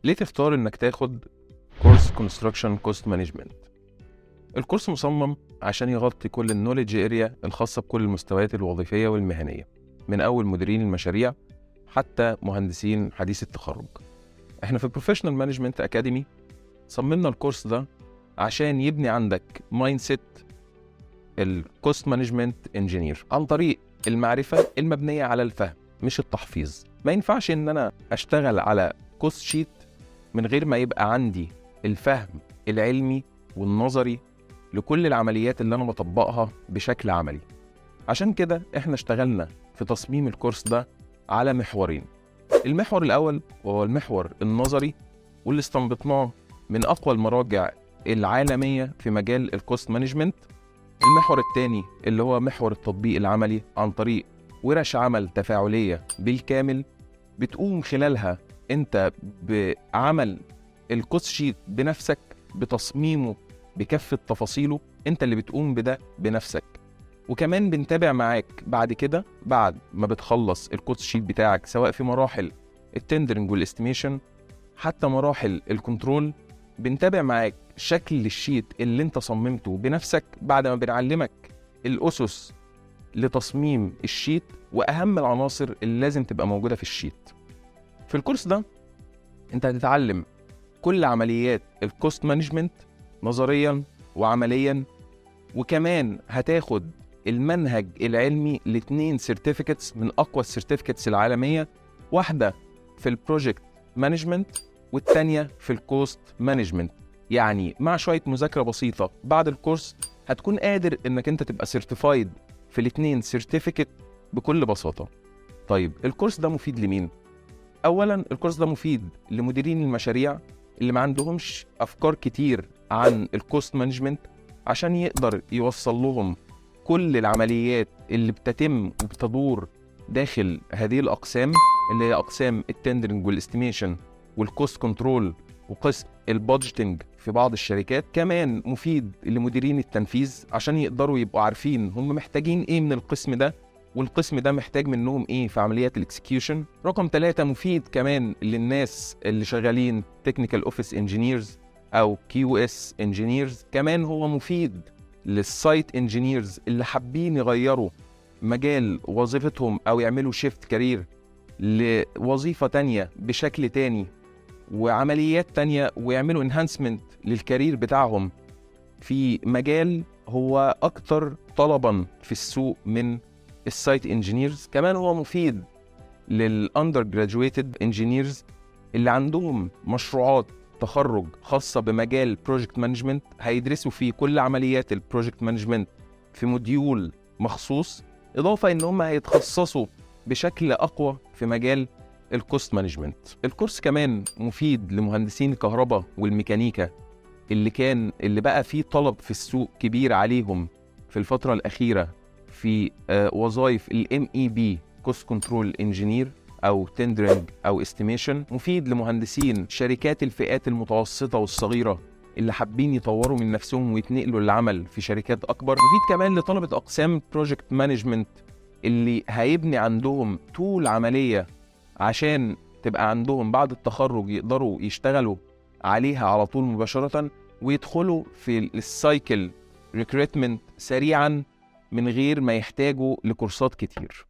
ليه تختار انك تاخد كورس كونستراكشن كوست مانجمنت؟ الكورس مصمم عشان يغطي كل النوليدج اريا الخاصه بكل المستويات الوظيفيه والمهنيه، من اول مديرين المشاريع حتى مهندسين حديث التخرج. احنا في بروفيشنال مانجمنت اكاديمي صممنا الكورس ده عشان يبني عندك مايند سيت الكوست مانجمنت انجينير عن طريق المعرفه المبنيه على الفهم مش التحفيظ. ما ينفعش ان انا اشتغل على كوست شيت من غير ما يبقى عندي الفهم العلمي والنظري لكل العمليات اللي أنا بطبقها بشكل عملي. عشان كده إحنا اشتغلنا في تصميم الكورس ده على محورين. المحور الأول وهو المحور النظري، واللي استنبطناه من أقوى المراجع العالمية في مجال الكوست مانجمنت. المحور الثاني اللي هو محور التطبيق العملي عن طريق ورش عمل تفاعلية بالكامل بتقوم خلالها انت بعمل الكوست شيت بنفسك، بتصميمه بكافة تفاصيله، انت اللي بتقوم بده بنفسك. وكمان بنتابع معاك بعد كده، بعد ما بتخلص الكوست شيت بتاعك، سواء في مراحل التندرنج والاستيميشن حتى مراحل الكنترول، بنتابع معاك شكل الشيت اللي انت صممته بنفسك بعد ما بنعلمك الأسس لتصميم الشيت وأهم العناصر اللي لازم تبقى موجودة في الشيت. في الكورس ده انت هتتعلم كل عمليات الكوست مانجمنت نظريا وعمليا، وكمان هتاخد المنهج العلمي ل2 سيرتيفيكتس من اقوى السيرتيفيكتس العالميه، واحده في البروجكت مانجمنت والتانيه في الكوست مانجمنت. يعني مع شويه مذاكره بسيطه بعد الكورس هتكون قادر انك انت تبقى سيرتيفايد في ال2 سيرتيفيكت بكل بساطه. طيب الكورس ده مفيد لمين؟ اولا الكورس ده مفيد لمديرين المشاريع اللي ما عندهمش افكار كتير عن الكوست مانجمنت، عشان يقدر يوصل لهم كل العمليات اللي بتتم وبتدور داخل هذه الاقسام، اللي هي اقسام التندرنج والاستيميشن والكوست كنترول وقسم البادجيتنج في بعض الشركات. كمان مفيد لمديرين التنفيذ عشان يقدروا يبقوا عارفين هم محتاجين ايه من القسم ده، والقسم ده محتاج منهم ايه في عمليات الاكسكيوشن. رقم 3 مفيد كمان للناس اللي شغالين تكنيكال اوفيس انجينيرز او QS انجينيرز. كمان هو مفيد للسايت انجينيرز اللي حابين يغيروا مجال وظيفتهم او يعملوا شيفت كارير لوظيفة تانية بشكل تاني وعمليات تانية، ويعملوا انهانسمنت للكارير بتاعهم في مجال هو اكتر طلبا في السوق من السايت انجينيرز. كمان هو مفيد للاندر جراديويتد انجينيرز اللي عندهم مشروعات تخرج خاصة بمجال بروجكت مانجمنت، هيدرسوا فيه كل عمليات البروجكت مانجمنت في موديول مخصوص، إضافة إن هم هيتخصصوا بشكل أقوى في مجال الكوست مانجمنت. الكورس كمان مفيد لمهندسين الكهرباء والميكانيكا اللي بقى فيه طلب في السوق كبير عليهم في الفترة الأخيرة في وظائف MEB كوست كنترول انجينير او تندرنج او استيميشن. مفيد لمهندسين شركات الفئات المتوسطه والصغيره اللي حابين يطوروا من نفسهم ويتنقلوا للعمل في شركات اكبر. مفيد كمان لطلبه اقسام بروجكت مانجمنت اللي هيبني عندهم طول عمليه عشان تبقى عندهم بعد التخرج يقدروا يشتغلوا عليها على طول مباشره، ويدخلوا في السايكل ريكروتمنت سريعا من غير ما يحتاجوا لكورسات كتير.